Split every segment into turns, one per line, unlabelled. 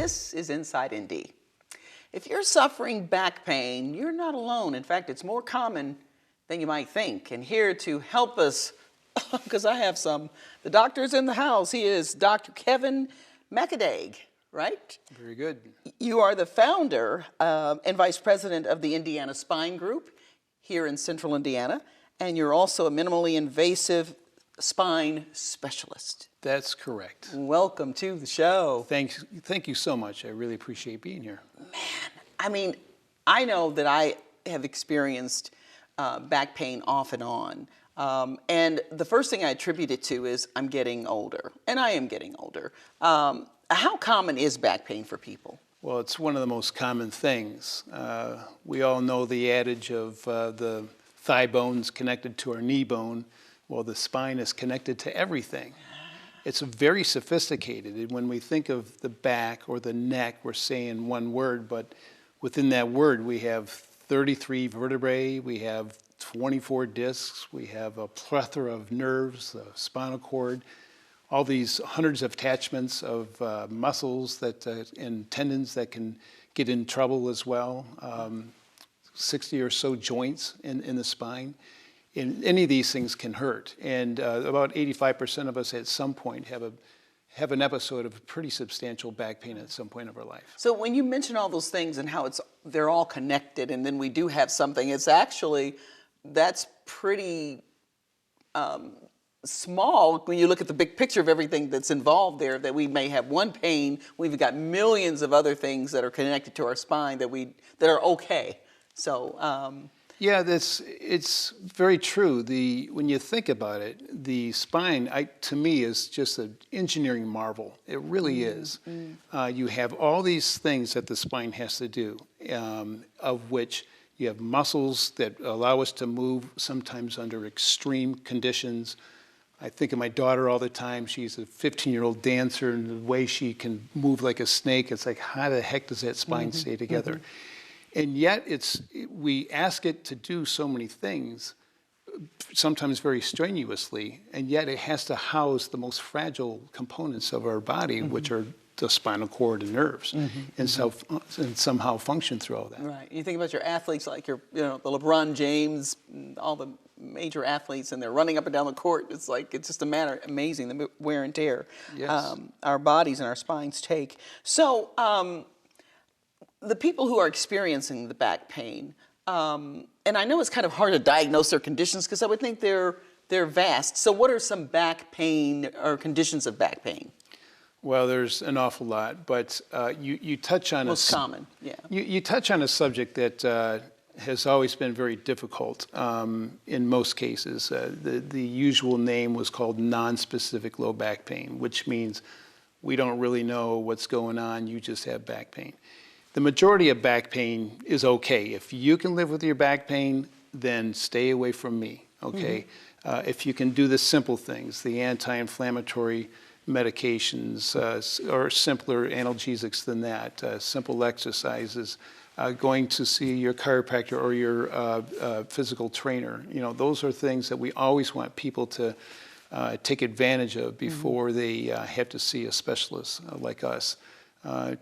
This is Inside Indy. If you're suffering back pain, you're not alone. In fact, it's more common than you might think. And here to help us, because I have some, the doctor's in the house. He is Dr. Keven Macadaeg, right?
Very good.
You are the founder and vice president of the Indiana Spine Group here in Central Indiana, and you're also a minimally invasive spine specialist.
That's correct.
Welcome to the show.
Thank you so much. I really appreciate being here.
Man, I mean, I know that I have experienced back pain off and on. And the first thing I attribute it to is I'm getting older, and I am getting older. How common is back pain for people?
Well, it's one of the most common things. We all know the adage of the thigh bone's connected to our knee bone. Well, the spine is connected to everything. It's very sophisticated. And when we think of the back or the neck, we're saying one word, but within that word, we have 33 vertebrae, we have 24 discs, we have a plethora of nerves, the spinal cord, all these hundreds of attachments of muscles and tendons that can get in trouble as well, 60 or so joints in the spine. And any of these things can hurt. And about 85% of us at some point have an episode of pretty substantial back pain at some point of our life.
So when you mention all those things and how they're all connected, and then we do have something, that's pretty small when you look at the big picture of everything that's involved there, that we may have one pain, we've got millions of other things that are connected to our spine that are okay. So,
yeah, it's very true. When you think about it, the spine, to me, is just an engineering marvel. It really is. You have all these things that the spine has to do, of which you have muscles that allow us to move sometimes under extreme conditions. I think of my daughter all the time. She's a 15-year-old dancer, and the way she can move like a snake, it's like, how the heck does that spine stay together? And yet we ask it to do so many things, sometimes very strenuously, and yet it has to house the most fragile components of our body, which are the spinal cord and nerves, and somehow function through all that.
Right. You think about your athletes like the LeBron James, all the major athletes, and they're running up and down the court. It's just amazing, the wear and tear our bodies and our spines take. So, the people who are experiencing the back pain, and I know it's kind of hard to diagnose their conditions because I would think they're vast. So what are some back pain or conditions of back pain?
Well, there's an awful lot, but you touch on
most common, yeah.
You touch on a subject that has always been very difficult in most cases. The usual name was called non-specific low back pain, which means we don't really know what's going on. You just have back pain. The majority of back pain is okay. If you can live with your back pain, then stay away from me, okay? If you can do the simple things, the anti-inflammatory medications, or simpler analgesics than that, simple exercises, going to see your chiropractor or your physical trainer, those are things that we always want people to take advantage of before they have to see a specialist like us.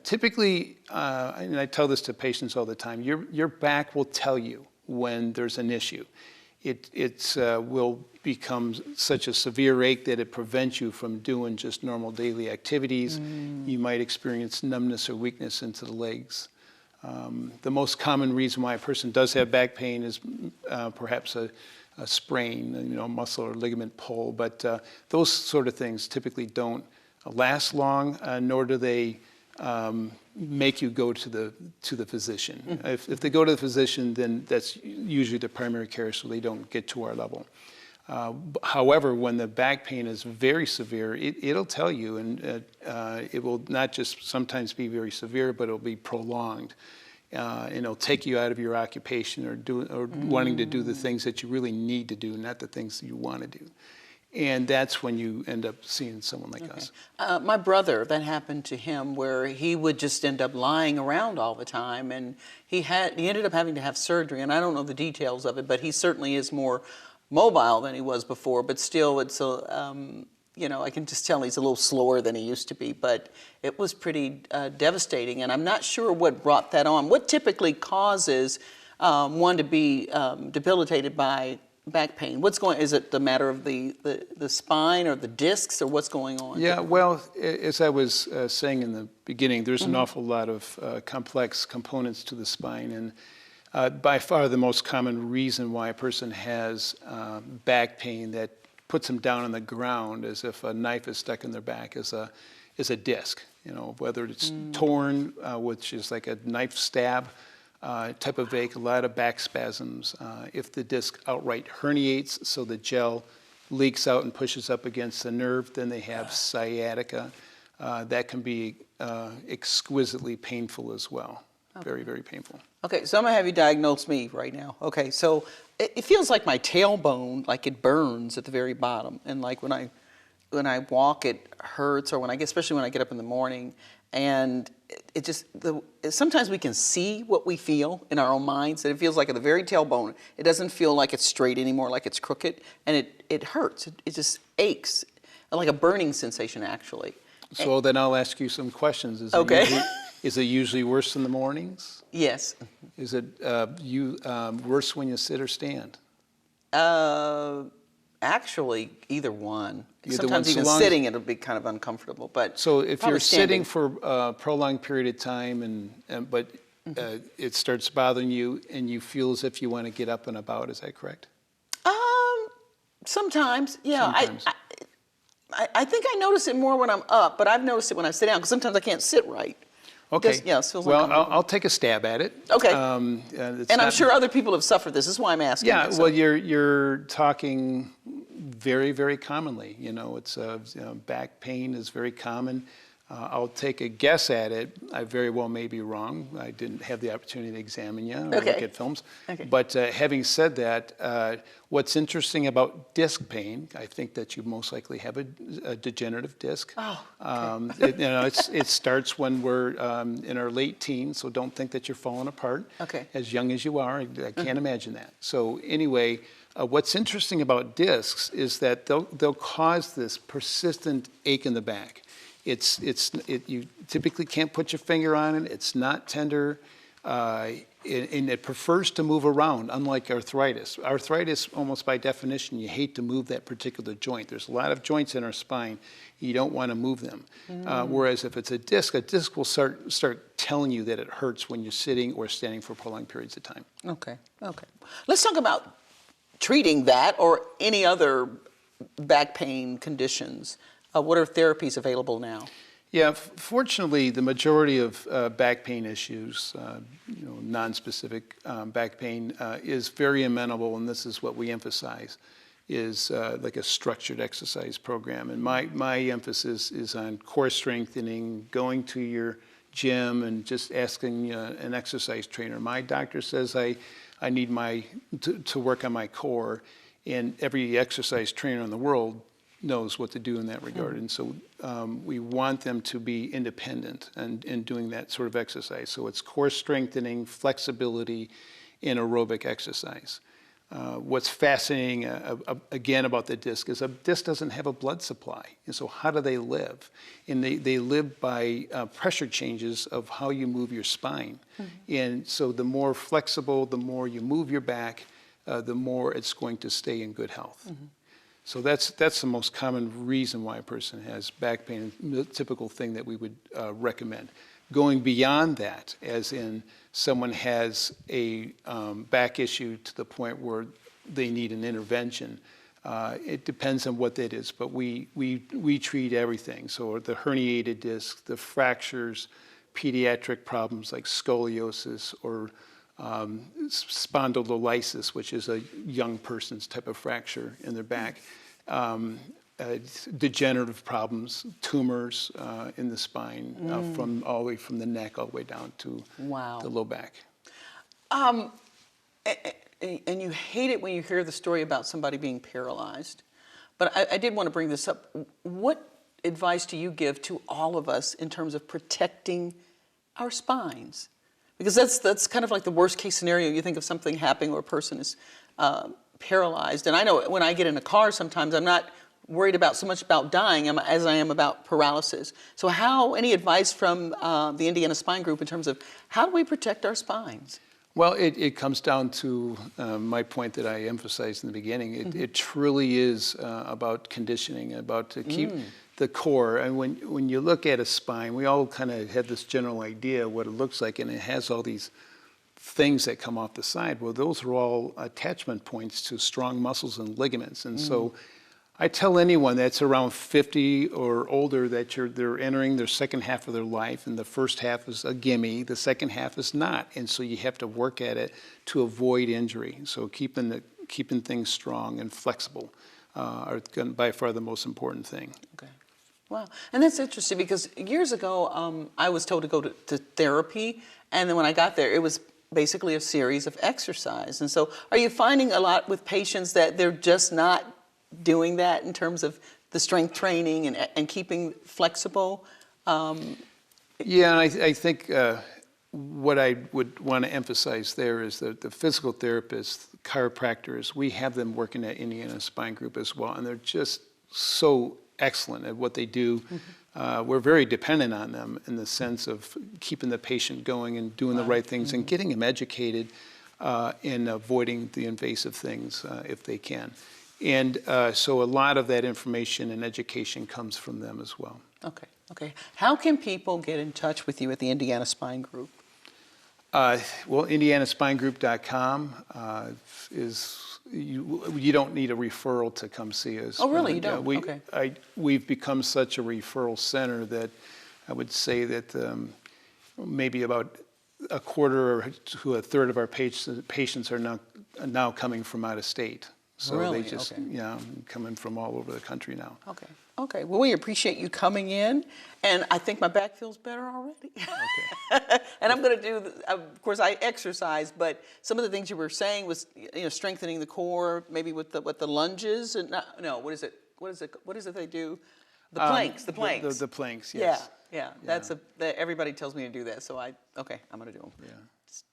Typically, and I tell this to patients all the time, your back will tell you when there's an issue. It will become such a severe ache that it prevents you from doing just normal daily activities. You might experience numbness or weakness into the legs. The most common reason why a person does have back pain is perhaps a sprain, muscle or ligament pull, but those sort of things typically don't last long, nor do they make you go to the physician. If they go to the physician, then that's usually the primary care, so they don't get to our level. However, when the back pain is very severe, it'll tell you, and it will not just sometimes be very severe, but it'll be prolonged. And it'll take you out of your occupation or wanting to do the things that you really need to do, not the things that you want to do. And that's when you end up seeing someone like us.
My brother, that happened to him where he would just end up lying around all the time, and he ended up having to have surgery, and I don't know the details of it, but he certainly is more mobile than he was before, but still I can just tell he's a little slower than he used to be, but it was pretty devastating, and I'm not sure what brought that on. What typically causes one to be debilitated by back pain? Is it the matter of the spine or the discs, or what's going on?
Yeah, well, as I was saying in the beginning, there's an awful lot of complex components to the spine, and by far the most common reason why a person has back pain that puts them down on the ground as if a knife is stuck in their back is a disc. Whether it's torn, which is like a knife stab type of ache, a lot of back spasms. If the disc outright herniates, so the gel leaks out and pushes up against the nerve, then they have sciatica. That can be exquisitely painful as well. Okay. Very, very painful.
Okay, so I'm going to have you diagnose me right now. Okay, so it feels like my tailbone, like it burns at the very bottom. And like when I walk, it hurts, or especially when I get up in the morning. And it just, sometimes we can see what we feel in our own minds, and it feels like at the very tailbone. It doesn't feel like it's straight anymore, like it's crooked, and it hurts. It just aches, like a burning sensation, actually.
So then I'll ask you some questions. Is it usually worse in the mornings?
Yes.
Is it worse when you sit or stand?
Actually, either one.
Sometimes
even sitting, it'll be kind of uncomfortable. But
so if you're
standing.
sitting for a prolonged period of time, but it starts bothering you, and you feel as if you want to get up and about, is that correct?
Sometimes, yeah.
Sometimes.
I think I notice it more when I'm up, but I've noticed it when I sit down, because sometimes I can't sit right.
Okay.
It feels
well, I'll take a stab at it.
Okay. And I'm sure other people have suffered this. This is why I'm asking.
Yeah. Well, you're talking very, very commonly. It's back pain is very common. I'll take a guess at it. I very well may be wrong. I didn't have the opportunity to examine you or look at films. Okay. But having said that, what's interesting about disc pain, I think that you most likely have a degenerative disc.
Oh, okay.
It starts when we're in our late teens, so don't think that you're falling apart.
Okay.
As young as you are, I can't imagine that. So anyway, what's interesting about discs is that they'll cause this persistent ache in the back. You typically can't put your finger on it. It's not tender, and it prefers to move around, unlike arthritis. Arthritis, almost by definition, you hate to move that particular joint. There's a lot of joints in our spine. You don't want to move them. Whereas if it's a disc will start telling you that it hurts when you're sitting or standing for prolonged periods of time.
Okay. Let's talk about treating that or any other back pain conditions. What are therapies available now?
Yeah, fortunately, the majority of back pain issues, non-specific back pain, is very amenable, and this is what we emphasize, is like a structured exercise program. And my emphasis is on core strengthening, going to your gym, and just asking an exercise trainer. My doctor says I need to work on my core, and every exercise trainer in the world knows what to do in that regard. And so we want them to be independent in doing that sort of exercise. So it's core strengthening, flexibility, and aerobic exercise. What's fascinating, again, about the disc is a disc doesn't have a blood supply. And so how do they live? And they live by pressure changes of how you move your spine. And so the more flexible, the more you move your back, the more it's going to stay in good health. So that's the most common reason why a person has back pain, the typical thing that we would recommend. Going beyond that, as in someone has a back issue to the point where they need an intervention, it depends on what that is, but we treat everything. So the herniated disc, the fractures, pediatric problems like scoliosis or spondylolysis, which is a young person's type of fracture in their back, degenerative problems, tumors in the spine, from all the way from the neck all the way down to the low back.
And you hate it when you hear the story about somebody being paralyzed, but I did want to bring this up. What advice do you give to all of us in terms of protecting our spines? Because that's kind of like the worst case scenario. You think of something happening where a person is paralyzed. And I know when I get in a car, sometimes I'm not worried about so much about dying as I am about paralysis. So any advice from the Indiana Spine Group in terms of how do we protect our spines?
Well, it comes down to my point that I emphasized in the beginning. It truly is about conditioning, about to keep the core. And when you look at a spine, we all kind of have this general idea of what it looks like, and it has all these things that come off the side. Well, those are all attachment points to strong muscles and ligaments. And so I tell anyone that's around 50 or older that they're entering their second half of their life, and the first half is a gimme, the second half is not. And so you have to work at it to avoid injury. So keeping things strong and flexible are by far the most important thing.
Okay. Wow. And that's interesting because years ago, I was told to go to therapy. And then when I got there, it was basically a series of exercise. And so are you finding a lot with patients that they're just not doing that in terms of the strength training and keeping flexible?
Yeah, I think what I would want to emphasize there is that the physical therapists, chiropractors, we have them working at Indiana Spine Group as well, and they're just so excellent at what they do. We're very dependent on them in the sense of keeping the patient going and doing the right things and getting them educated and avoiding the invasive things if they can. And so a lot of that information and education comes from them as well. Okay.
Okay. How can people get in touch with you at the Indiana Spine Group?
Well, IndianaSpineGroup.com you don't need a referral to come see us.
Oh, really? You don't?
We've become such a referral center that I would say that maybe about a quarter to a third of our patients are now coming from out of state. So
really?
They just, coming from all over the country now.
Okay. Okay. Well, we appreciate you coming in, and I think my back feels better already. Okay. And I'm going to do, of course, I exercise, but some of the things you were saying was, strengthening the core, maybe with the lunges, and what is it? What is it they do? The planks. The planks.
The planks. Yes.
Yeah. That's everybody tells me to do that, so I'm going to do them. Yeah.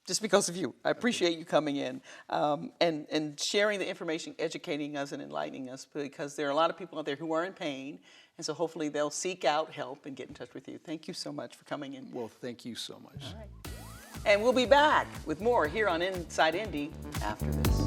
Just because of you. I appreciate you coming in and sharing the information, educating us and enlightening us, because there are a lot of people out there who are in pain, and so hopefully they'll seek out help and get in touch with you. Thank you so much for coming in.
Well, thank you so much.
All right. And we'll be back with more here on Inside Indy after this.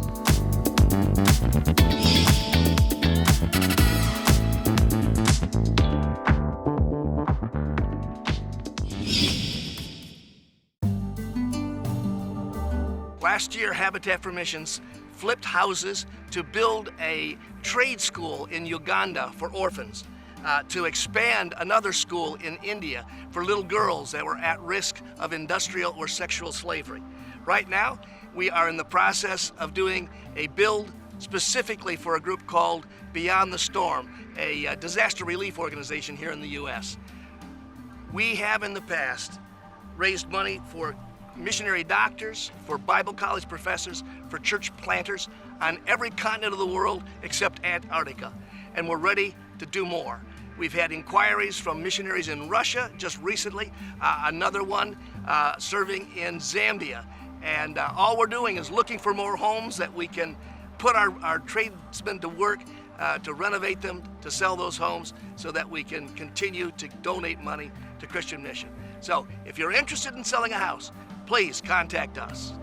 Last year, Habitat for Missions flipped houses to build a trade school in Uganda for orphans, to expand another school in India for little girls that were at risk of industrial or sexual slavery. Right now, we are in the process of doing a build specifically for a group called Beyond the Storm, a disaster relief organization here in the U.S. We have in the past raised money for missionary doctors, for Bible college professors, for church planters on every continent of the world except Antarctica. And we're ready to do more. We've had inquiries from missionaries in Russia just recently, another one serving in Zambia. And all we're doing is looking for more homes that we can put our tradesmen to work to renovate them, to sell those homes so that we can continue to donate money to Christian mission. So if you're interested in selling a house, please contact us.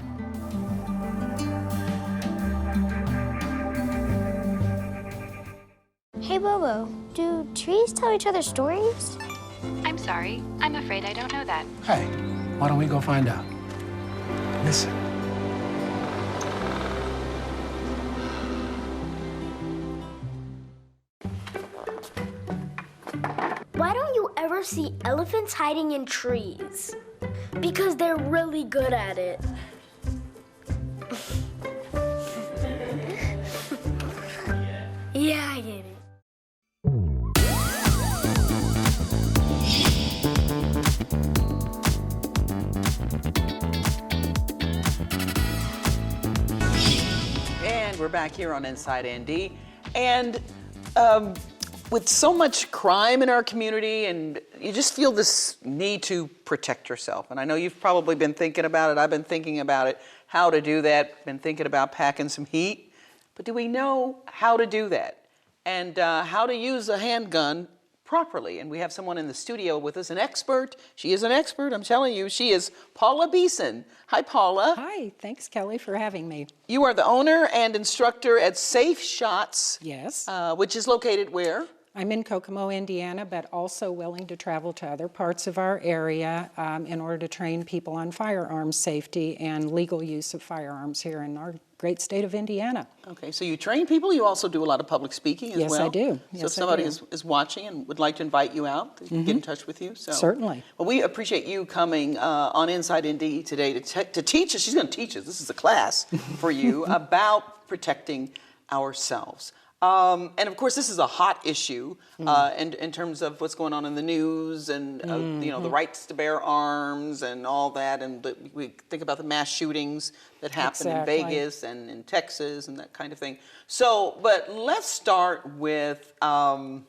Hey Bobo, do trees tell each other stories?
I'm sorry, I'm afraid I don't know that.
Hey, why don't we go find out? Listen.
Why don't you ever see elephants hiding in trees? Because they're really good at it. Yeah, I get it.
And we're back here on Inside Indy. And with so much crime in our community, and you just feel this need to protect yourself. And I know you've probably been thinking about it. I've been thinking about it, how to do that. Been thinking about packing some heat. But do we know how to do that? and how to use a handgun properly. And we have someone in the studio with us, an expert. She is an expert, I'm telling you. She is Paula Beeson. Hi, Paula.
Hi, thanks, Kelly, for having me.
You are the owner and instructor at Safe Shots.
Yes.
Which is located where?
I'm in Kokomo, Indiana, but also willing to travel to other parts of our area in order to train people on firearms safety and legal use of firearms here in our great state of Indiana.
Okay, so you train people. You also do a lot of public speaking as
Yes,
well.
I do.
So
Yes,
if somebody
I do.
is watching and would like to invite you out, they can get in touch with you. So.
Certainly.
Well, we appreciate you coming on Inside Indy today to teach us. She's going to teach us. This is a class for you about protecting ourselves. And of course, this is a hot issue in terms of what's going on in the news and the rights to bear arms and all that. And we think about the mass shootings that happen in Vegas and in Texas and that kind of thing. So, but let's start with to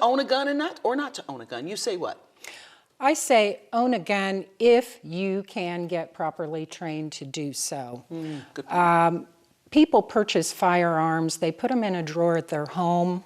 own a gun or not to own a gun. You say what?
I say own a gun if you can get properly trained to do so.
Good point.
People purchase firearms, they put them in a drawer at their home,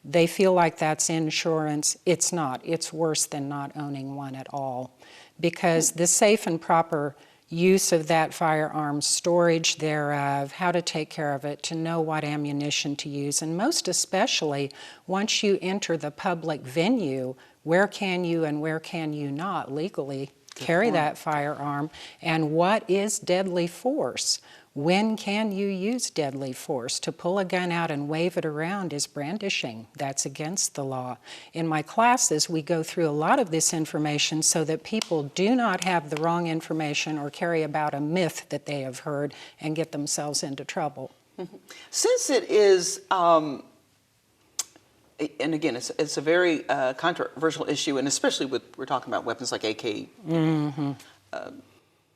they feel like that's insurance. It's not. It's worse than not owning one at all, because the safe and proper use of that firearm, storage thereof, how to take care of it, to know what ammunition to use, and most especially once you enter the public venue, where can you and where can you not legally carry that firearm, and what is deadly force? When can you use deadly force? To pull a gun out and wave it around is brandishing. That's against the law. In my classes, we go through a lot of this information so that people do not have the wrong information or carry about a myth that they have heard and get themselves into trouble.
Since it is, and again, it's a very controversial issue, and especially we're talking about weapons like AK.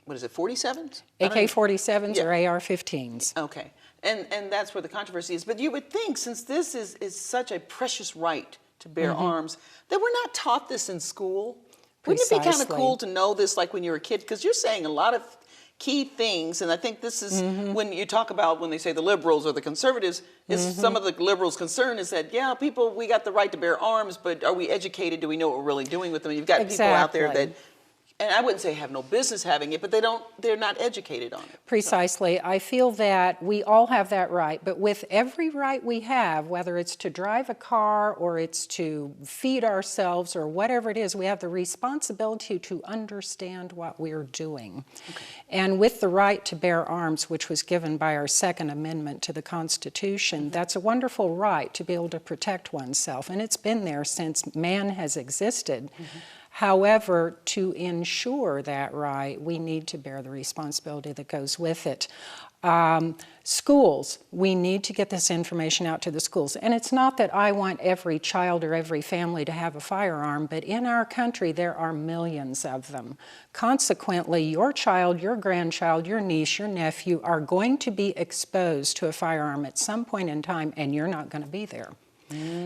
What is it, 47s?
AK-47s or AR-15s.
Okay, and that's where the controversy is. But you would think, since this is such a precious right to bear arms, that we're not taught this in school. Wouldn't it be kind of cool to know this like when you were a kid? Because you're saying a lot of key things, and I think this is when you talk about, when they say the liberals or the conservatives, is some of the liberals' concern is that, yeah, we got the right to bear arms, but are we educated? Do we know what we're really doing with them? And you've got people out there that, and I wouldn't say have no business having it, but they're not educated on it.
Precisely. I feel that we all have that right, but with every right we have, whether it's to drive a car or it's to feed ourselves or whatever it is, we have the responsibility to understand what we're doing. Okay. And with the right to bear arms, which was given by our Second Amendment to the Constitution, that's a wonderful right to be able to protect oneself, and it's been there since man has existed. However, to ensure that right, we need to bear the responsibility that goes with it. Schools, we need to get this information out to the schools. And it's not that I want every child or every family to have a firearm, but in our country there are millions of them. Consequently, your child, your grandchild, your niece, your nephew are going to be exposed to a firearm at some point in time, and you're not going to be there.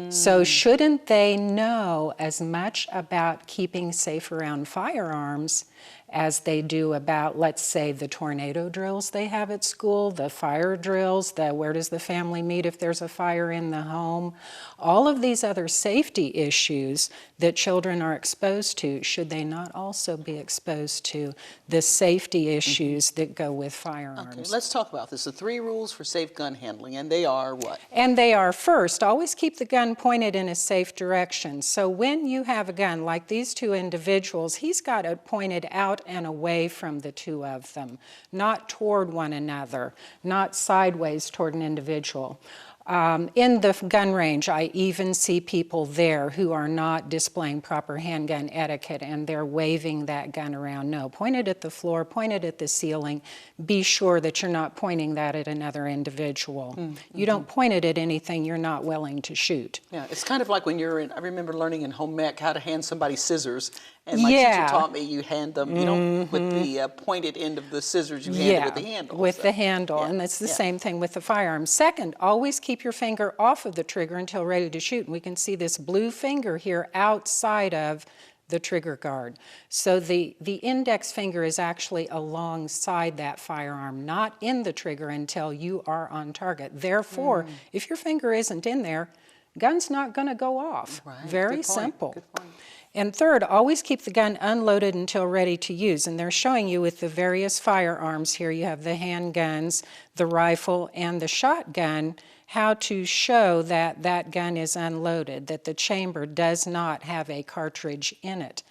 So shouldn't they know as much about keeping safe around firearms as they do about, let's say, the tornado drills they have at school, the fire drills, where does the family meet if there's a fire in the home? All of these other safety issues that children are exposed to, should they not also be exposed to the safety issues that go with firearms?
Okay, let's talk about this. The 3 rules for safe gun handling, and they are what?
And they are, first, always keep the gun pointed in a safe direction. So when you have a gun, like these 2 individuals, he's got it pointed out and away from the 2 of them, not toward one another, not sideways toward an individual. In the gun range, I even see people there who are not displaying proper handgun etiquette, and they're waving that gun around. No, point it at the floor, point it at the ceiling. Be sure that you're not pointing that at another individual. You don't point it at anything you're not willing to shoot.
Yeah, it's kind of like when you're in, I remember learning in home ec how to hand somebody scissors. And my teacher taught me you hand them, you don't with the pointed end of the scissors, you hand it with the handle.
With the handle, and it's the same thing with the firearm. Second, always keep your finger off of the trigger until ready to shoot. And we can see this blue finger here outside of the trigger guard. So the index finger is actually alongside that firearm, not in the trigger until you are on target. Therefore, if your finger isn't in there, gun's not going to go off.
Right.
Very
Good point.
simple.
Good point.
And third, always keep the gun unloaded until ready to use. And they're showing you with the various firearms here, you have the handguns, the rifle, and the shotgun, how to show that that gun is unloaded, that the chamber does not have a cartridge in it.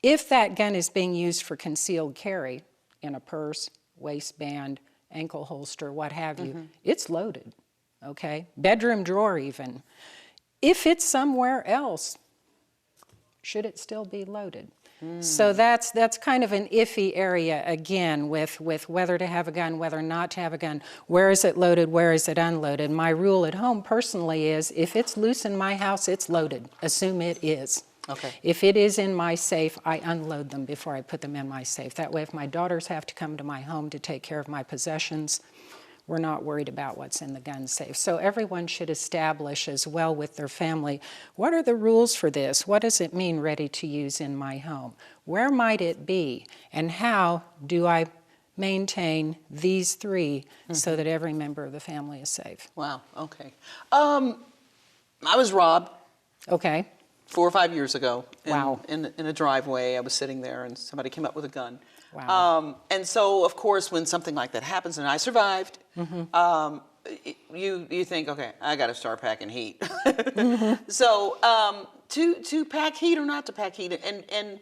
If that gun is being used for concealed carry, in a purse, waistband, ankle holster, what have you, it's loaded, okay? Bedroom drawer even. If it's somewhere else, should it still be loaded? So that's kind of an iffy area, again, with whether to have a gun, whether not to have a gun. Where is it loaded? Where is it unloaded? My rule at home personally is if it's loose in my house, it's loaded. Assume it is.
Okay.
If it is in my safe, I unload them before I put them in my safe. That way, if my daughters have to come to my home to take care of my possessions, we're not worried about what's in the gun safe. So everyone should establish as well with their family, what are the rules for this? What does it mean ready to use in my home? Where might it be? And how do I maintain these three so that every member of the family is safe?
Wow, okay. I was robbed
Okay.
4 or 5 years ago
Wow.
in a driveway. I was sitting there and somebody came up with a gun.
Wow.
And so, of course, when something like that happens, and I survived, you think, okay, I got to start packing heat. So to pack heat or not to pack heat, and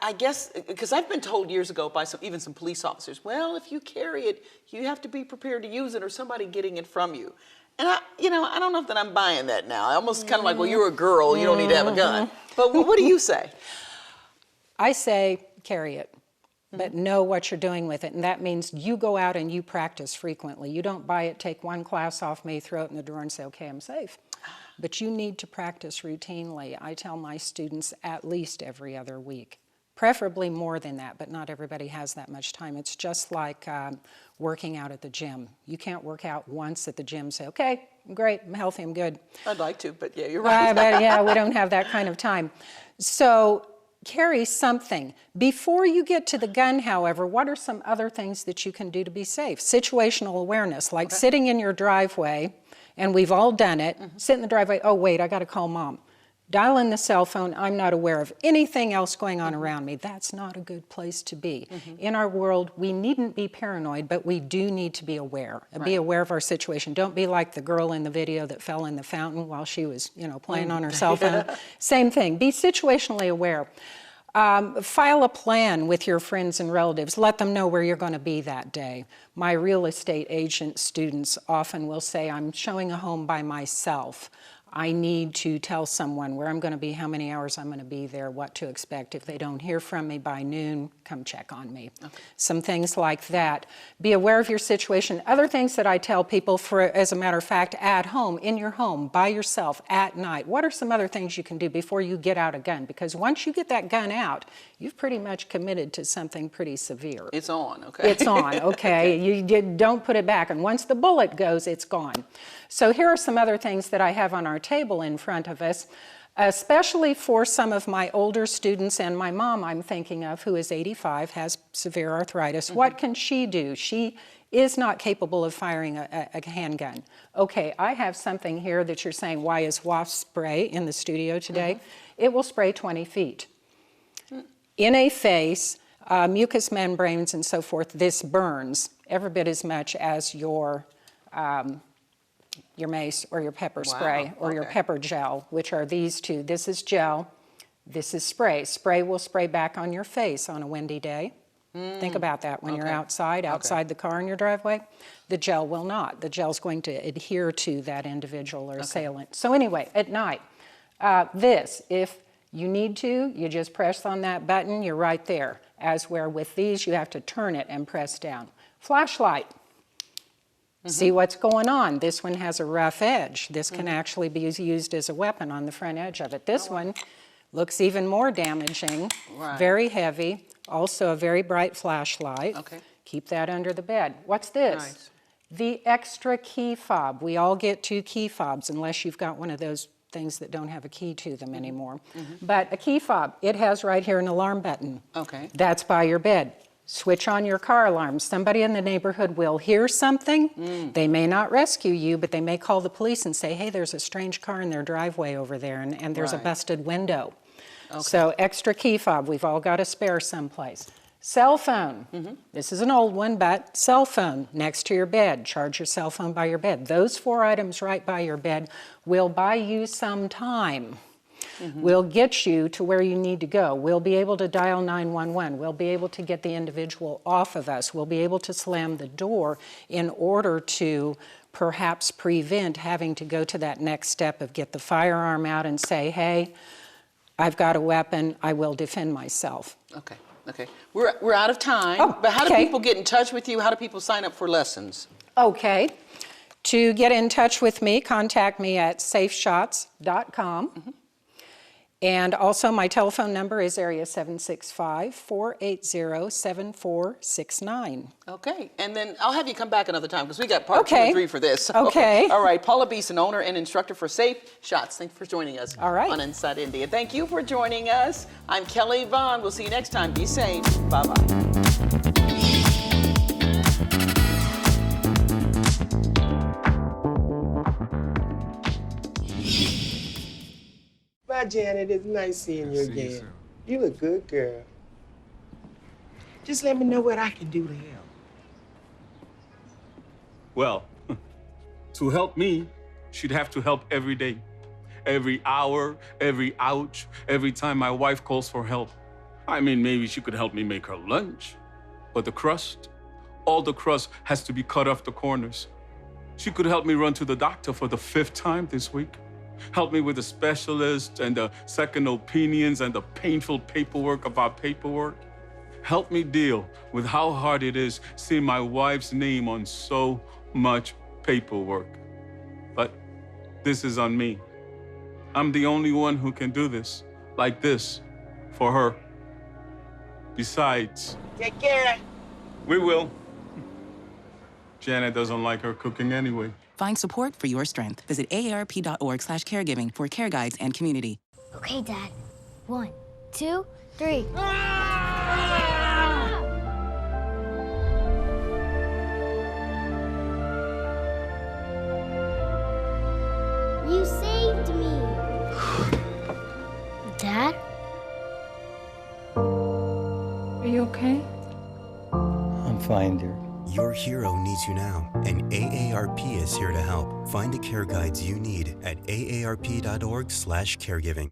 I guess, because I've been told years ago by even some police officers, well, if you carry it, you have to be prepared to use it or somebody getting it from you. And I don't know if that I'm buying that now. I almost kind of like, well, you're a girl, you don't need to have a gun. But what do you say?
I say carry it, but know what you're doing with it. And that means you go out and you practice frequently. You don't buy it, take one class off me, throw it in the drawer and say, okay, I'm safe. But you need to practice routinely. I tell my students at least every other week, preferably more than that, but not everybody has that much time. It's just like working out at the gym. You can't work out once at the gym and say, okay, I'm great, I'm healthy, I'm good.
I'd like to, but yeah, you're right.
But yeah, we don't have that kind of time. So carry something. Before you get to the gun, however, what are some other things that you can do to be safe? Situational awareness, like sitting in your driveway, and we've all done it, sit in the driveway, oh wait, I gotta call mom. Dial in the cell phone, I'm not aware of anything else going on around me. That's not a good place to be. In our world, we needn't be paranoid, but we do need to be aware. Be aware of our situation. Don't be like the girl in the video that fell in the fountain while she was, playing on her cell phone. Same thing, be situationally aware. File a plan with your friends and relatives. Let them know where you're going to be that day. My real estate agent students often will say, I'm showing a home by myself. I need to tell someone where I'm going to be, how many hours I'm going to be there, what to expect. If they don't hear from me by noon, come check on me. Okay. Some things like that. Be aware of your situation. Other things that I tell people, as a matter of fact, at home, in your home, by yourself, at night. What are some other things you can do before you get out a gun? Because once you get that gun out, you've pretty much committed to something pretty severe.
It's on, okay?
It's on, okay? You don't put it back. And once the bullet goes, it's gone. So here are some other things that I have on our table in front of us, especially for some of my older students and my mom I'm thinking of, who is 85, has severe arthritis. What can she do? She is not capable of firing a handgun. Okay, I have something here that you're saying, why is wasp spray in the studio today? It will spray 20 feet. In a face, mucous membranes and so forth, this burns every bit as much as your mace or your pepper spray or your pepper gel, which are these two. This is gel, this is spray. Spray will spray back on your face on a windy day. Think about that when you're outside the car in your driveway. The gel will not. The gel's going to adhere to that individual or assailant. So anyway, at night, if you need to, you just press on that button, you're right there. As where with these, you have to turn it and press down. Flashlight. See what's going on. This one has a rough edge. This can actually be used as a weapon on the front edge of it. This one looks even more damaging, very heavy, also a very bright flashlight. Keep that under the bed. What's this?
Nice.
The extra key fob. We all get 2 key fobs unless you've got one of those things that don't have a key to them anymore. But a key fob, it has right here an alarm button.
Okay.
That's by your bed. Switch on your car alarm. Somebody in the neighborhood will hear something. They may not rescue you, but they may call the police and say, hey, there's a strange car in their driveway over there, and there's a
Right.
busted window. So extra key fob, we've all got a spare someplace. Cell phone, this is an old one, but cell phone next to your bed. Charge your cell phone by your bed. Those 4 items right by your bed will buy you some time. We'll get you to where you need to go. We'll be able to dial 911. We'll be able to get the individual off of us. We'll be able to slam the door in order to perhaps prevent having to go to that next step of get the firearm out and say, hey, I've got a weapon, I will defend myself.
Okay. Okay. We're out of time.
Oh,
but how do
okay.
people get in touch with you? How do people sign up for lessons?
Okay. To get in touch with me, contact me at safeshots.com. And also my telephone number is area 765-480-7469.
Okay. And then I'll have you come back another time because we got part 2
Okay.
and 3 for this.
Okay.
All right. Paula Beeson, owner and instructor for Safe Shots. Thanks for joining us
All right.
on Inside Indy. And thank you for joining us. I'm Kelly Vaughn. We'll see you next time. Be safe. Bye-bye.
Bye, Janet. It's nice seeing you again. You look good, girl. Just let me know what I can do to help.
Well, to help me, she'd have to help every day. Every hour, every ouch, every time my wife calls for help. I mean, maybe she could help me make her lunch. But the crust, all the crust has to be cut off the corners. She could help me run to the doctor for the 5th time this week. Help me with the specialist and the second opinions and the painful paperwork of our paperwork. Help me deal with how hard it is seeing my wife's name on so much paperwork. But this is on me. I'm the only one who can do this, like this, for her. Besides,
Take care.
we will. Janet doesn't like her cooking anyway.
Find support for your strength. Visit aarp.org/caregiving for care guides and community.
Okay, Dad. 1, 2, 3. You saved me. Dad?
Are you okay?
I'm fine, dear.
Your hero needs you now, and AARP is here to help. Find the care guides you need at aarp.org/caregiving.